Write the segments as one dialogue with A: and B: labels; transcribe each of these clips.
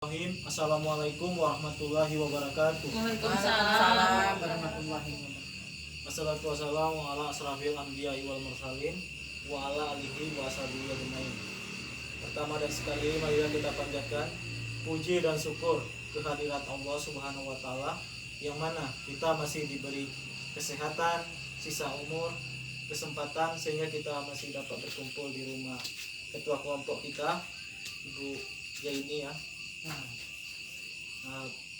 A: Assalamualaikum warahmatullahi wabarakatuh.
B: Waalaikumsalam warahmatullahi wabarakatuh.
A: Wassalatu wassalamu ala asrafil anbiya'i wal mursalin wa ala alihi wa sahbihi ajmain. Pertama dan sekali marilah kita panjatkan puji dan syukur kehadirat Allah Subhanahu wa taala yang mana kita masih diberi kesehatan, sisa umur, kesempatan sehingga kita masih dapat berkumpul di rumah ketua kelompok kita, Ibu Yaini ya.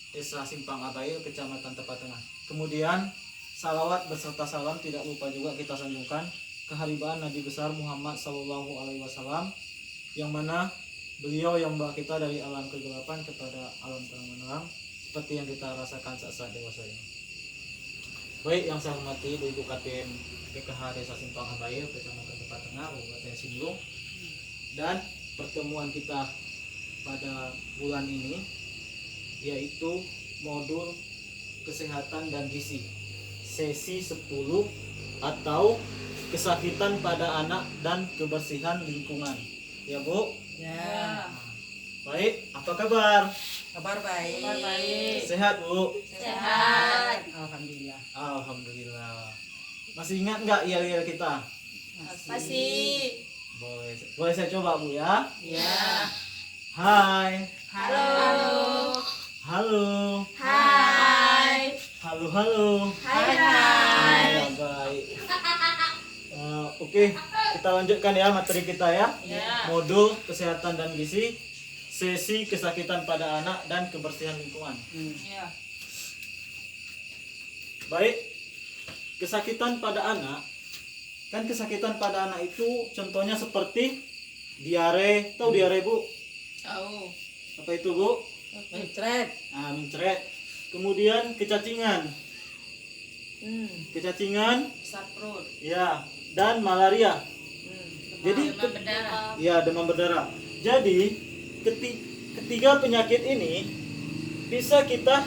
A: Desa Simpang Abail, Kecamatan Tepa Tengah. Kemudian salawat beserta salam tidak lupa juga kita sanjungkan keharibaan Nabi besar Muhammad Sallallahu Alaihi Wasallam, yang mana beliau yang membawa kita dari alam kegelapan kepada alam terang benderang seperti yang kita rasakan saat dewasa ini. Baik, yang saya hormati Ibu Katim PKH Desa Simpang Abail, Kecamatan Tepa Tengah, Kabupaten Sindung, dan pertemuan kita pada bulan ini yaitu modul kesehatan dan gizi sesi 10 atau kesakitan pada anak dan kebersihan lingkungan. Ya Bu?
B: Ya.
A: Baik, apa kabar?
B: Kabar baik.
A: Sehat Bu?
B: Sehat. Alhamdulillah.
A: Alhamdulillah. Masih ingat nggak yel-yel kita?
B: Masih.
A: Boleh saya coba Bu ya?
B: Ya.
A: Hai.
B: Halo.
A: Halo.
B: Hai.
A: Halo.
B: Hai.
A: Ya, baik. Oke, kita lanjutkan ya materi kita ya.
B: Ya.
A: Modul kesehatan dan gizi, sesi kesakitan pada anak dan kebersihan lingkungan.
B: Ya.
A: Baik, kesakitan pada anak. Kan kesakitan pada anak itu contohnya seperti diare. Tahu diare Bu?
B: Tahu.
A: Apa itu Bu?
B: Mencret.
A: Mencret. Kemudian kecacingan. Kecacingan,
B: Besar perut.
A: ya, dan malaria. Jadi
B: Demam berdarah.
A: ya, demam berdarah. Jadi ketiga penyakit ini bisa kita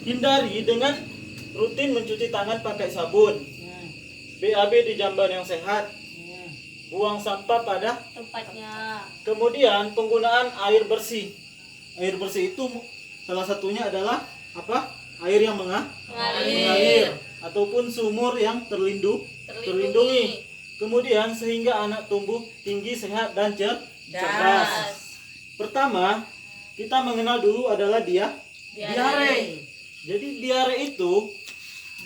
A: hindari dengan rutin mencuci tangan pakai sabun, BAB di jamban yang sehat, buang sampah pada
C: tempatnya.
A: kemudian penggunaan air bersih. Air bersih itu salah satunya adalah apa? Air yang mengalir ataupun sumur yang terlindungi. Kemudian sehingga anak tumbuh tinggi, sehat dan cerdas. Pertama, kita mengenal dulu adalah diare. Jadi diare itu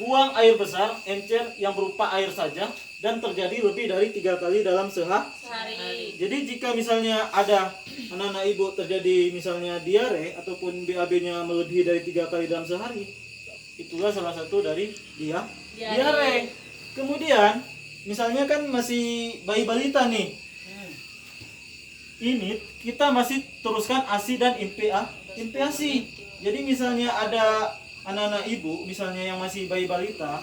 A: buang air besar, encer yang berupa air saja dan terjadi lebih dari 3 kali dalam
C: Sehari.
A: Jadi jika misalnya ada anak-anak ibu terjadi misalnya diare ataupun BAB-nya melebihi dari 3 kali dalam sehari, itulah salah satu dari diare. Kemudian misalnya kan masih bayi balita nih, ini kita masih teruskan ASI dan IMPASI. Jadi misalnya ada anak-anak ibu misalnya yang masih bayi balita,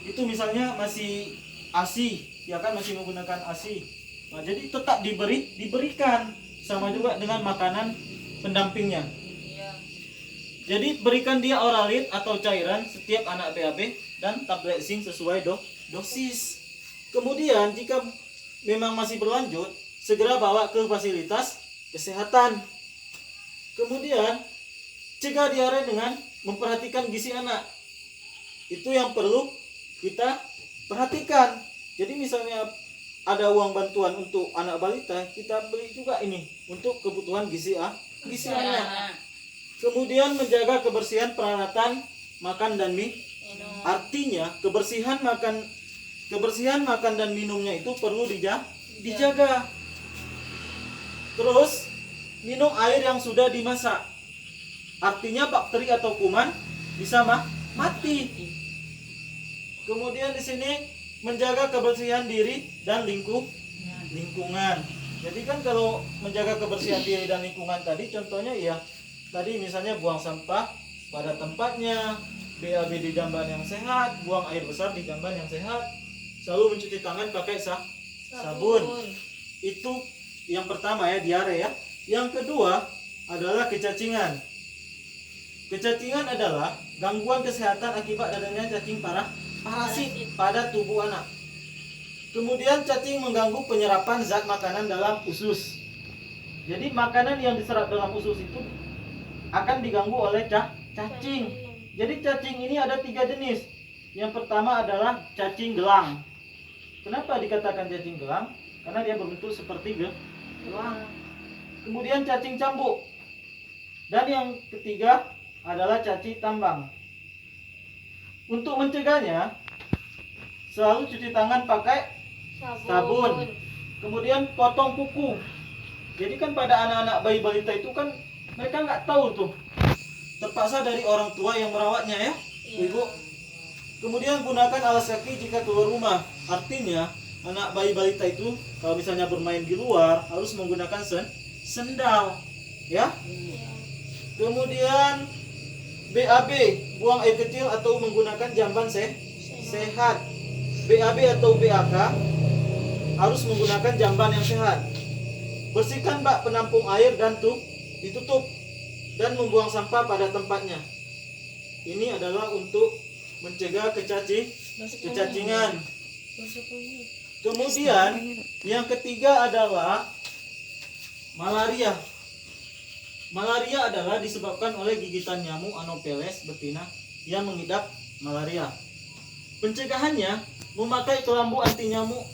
A: itu misalnya masih ASI, ya kan, masih menggunakan ASI. Nah, jadi tetap diberikan sama juga dengan makanan pendampingnya. Jadi berikan dia oralit atau cairan setiap anak BAB dan tablet zinc sesuai dosis. Kemudian jika memang masih berlanjut, segera bawa ke fasilitas kesehatan. Kemudian cegah diare dengan memperhatikan gizi anak. Itu yang perlu kita perhatikan. Jadi misalnya ada uang bantuan untuk anak balita, kita beri juga ini untuk kebutuhan gizi anak. Kemudian menjaga kebersihan peralatan makan dan minum. Artinya kebersihan makan dan minumnya itu perlu dijaga. Terus minum air yang sudah dimasak. Artinya bakteri atau kuman bisa mati. Kemudian di sini menjaga kebersihan diri dan lingkungan. Jadi kan kalau menjaga kebersihan diri dan lingkungan tadi contohnya ya tadi misalnya buang sampah pada tempatnya, BAB di jamban yang sehat, buang air besar di jamban yang sehat, selalu mencuci tangan pakai sabun. Itu yang pertama ya, diare ya. Yang kedua adalah kecacingan. Kecacingan adalah gangguan kesehatan akibat adanya cacing parasit pada tubuh anak. Kemudian cacing mengganggu penyerapan zat makanan dalam usus. Jadi makanan yang diserap dalam usus itu akan diganggu oleh cacing. Jadi cacing ini ada 3 jenis. Yang pertama adalah cacing gelang. Kenapa dikatakan cacing gelang? Karena dia berbentuk seperti gelang. Kemudian cacing cambuk. Dan yang ketiga adalah cacing tambang. Untuk mencegahnya, selalu cuci tangan pakai sabun. Kemudian potong kuku. Jadi kan pada anak-anak bayi balita itu kan mereka nggak tahu tuh. Terpaksa dari orang tua yang merawatnya ya, ibu. Kemudian gunakan alas kaki jika keluar rumah. Artinya anak bayi balita itu kalau misalnya bermain di luar harus menggunakan sendal, ya. Kemudian BAB, buang air kecil atau menggunakan jamban sehat. BAB atau BAK harus menggunakan jamban yang sehat. Bersihkan bak penampung air dan ditutup dan membuang sampah pada tempatnya. Ini adalah untuk mencegah kecacingan. Kemudian yang ketiga adalah malaria. Malaria adalah disebabkan oleh gigitan nyamuk Anopheles betina yang mengidap malaria. Pencegahannya memakai kelambu anti nyamuk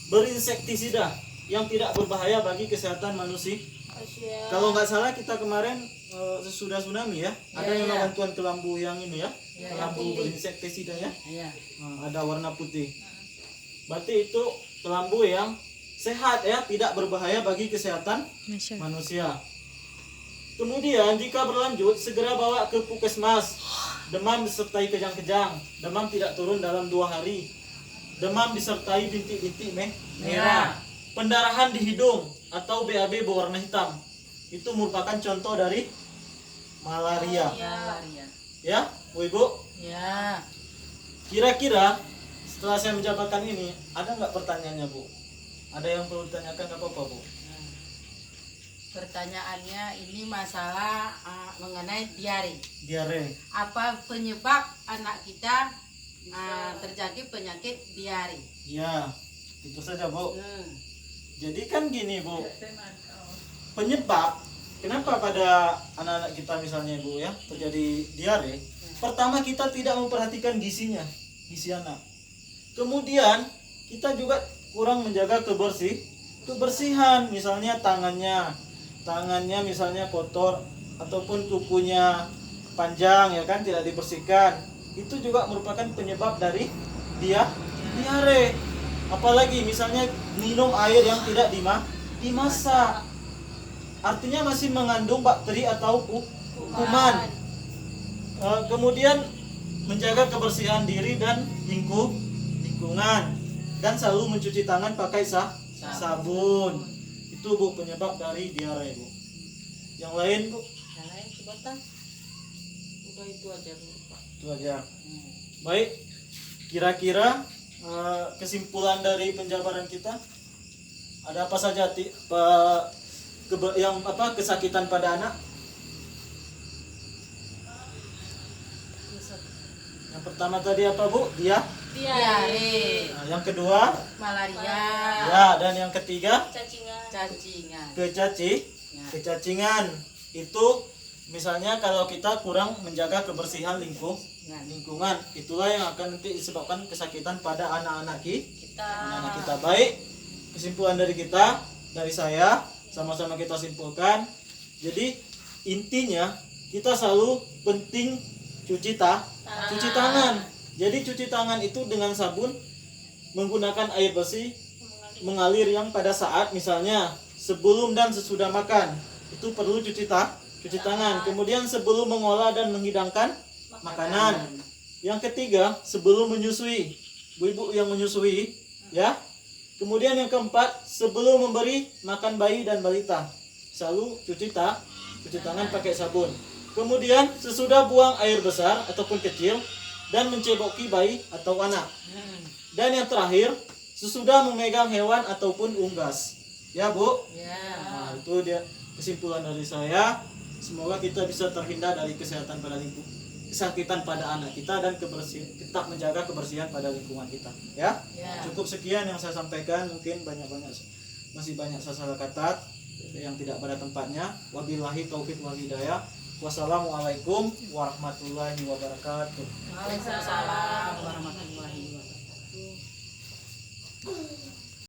A: berinsektisida yang tidak berbahaya bagi kesehatan manusia. Kalau nggak salah kita kemarin sesudah tsunami ya, ada yang bantuan kelambu yang ini ya, kelambu berinsektisida ya. Ada warna putih. Berarti itu kelambu yang sehat ya, tidak berbahaya bagi kesehatan manusia. Kemudian jika berlanjut segera bawa ke puskesmas. Demam disertai kejang-kejang, demam tidak turun dalam 2 hari. Demam disertai bintik-bintik merah. Pendarahan di hidung atau BAB berwarna hitam. Itu merupakan contoh dari malaria. Ya, Bu Ibu?
B: Ya.
A: Kira-kira setelah saya menjabarkan ini, ada nggak pertanyaannya, Bu? Ada yang perlu ditanyakan apa-apa, Bu?
B: Pertanyaannya ini masalah mengenai diare.
A: Diare.
B: Apa penyebab anak kita terjadi penyakit diare?
A: Ya, itu saja, Bu. Jadi kan gini, Bu. Penyebab kenapa pada anak-anak kita misalnya, Bu ya, terjadi diare? Pertama, kita tidak memperhatikan gizi anak. Kemudian kita juga kurang menjaga kebersihan, misalnya tangannya misalnya kotor ataupun kukunya panjang ya kan, tidak dibersihkan. Itu juga merupakan penyebab dari diare. Apalagi misalnya minum air yang tidak dimasak. Artinya masih mengandung bakteri atau kuman. Kemudian menjaga kebersihan diri dan lingkungan, dan selalu mencuci tangan pakai sabun. Itu, Bu, penyebab dari diare, Bu. Yang lain, Bu?
B: Yang lain sebentar. Udah itu aja, Bu.
A: Itu aja. Baik. Kira-kira kesimpulan dari penjabaran kita ada apa saja kesakitan pada anak? Yang pertama tadi apa, Bu?
B: Diare.
A: Nah, yang kedua
B: Malaria.
A: ya, dan yang ketiga
B: Cacingan.
A: kecacingan. Itu misalnya kalau kita kurang menjaga kebersihan lingkungan, itulah yang akan nanti disebabkan kesakitan pada anak-anak kita. Baik, kesimpulan dari saya sama-sama kita simpulkan. Jadi intinya kita selalu penting cuci tangan. Jadi cuci tangan itu dengan sabun, menggunakan air bersih mengalir yang pada saat misalnya sebelum dan sesudah makan itu perlu cuci tangan. Kemudian sebelum mengolah dan menghidangkan makanan. Yang ketiga, sebelum menyusui, ibu-ibu yang menyusui ya. Kemudian yang keempat, sebelum memberi makan bayi dan balita selalu cuci tangan pakai sabun. Kemudian sesudah buang air besar ataupun kecil dan menceboki bayi atau anak. Dan yang terakhir, sesudah memegang hewan ataupun unggas. Ya, Bu?
B: Ya.
A: Nah, itu dia kesimpulan dari saya. Semoga kita bisa terhindar dari kesakitan pada anak kita dan tetap menjaga kebersihan pada lingkungan kita. Ya?
B: Ya.
A: Cukup sekian yang saya sampaikan. Mungkin masih banyak saya salah kata. yang tidak pada tempatnya. Wabillahi taufik wal hidayah. Wassalamualaikum warahmatullahi wabarakatuh.
B: Waalaikumsalam warahmatullahi wabarakatuh.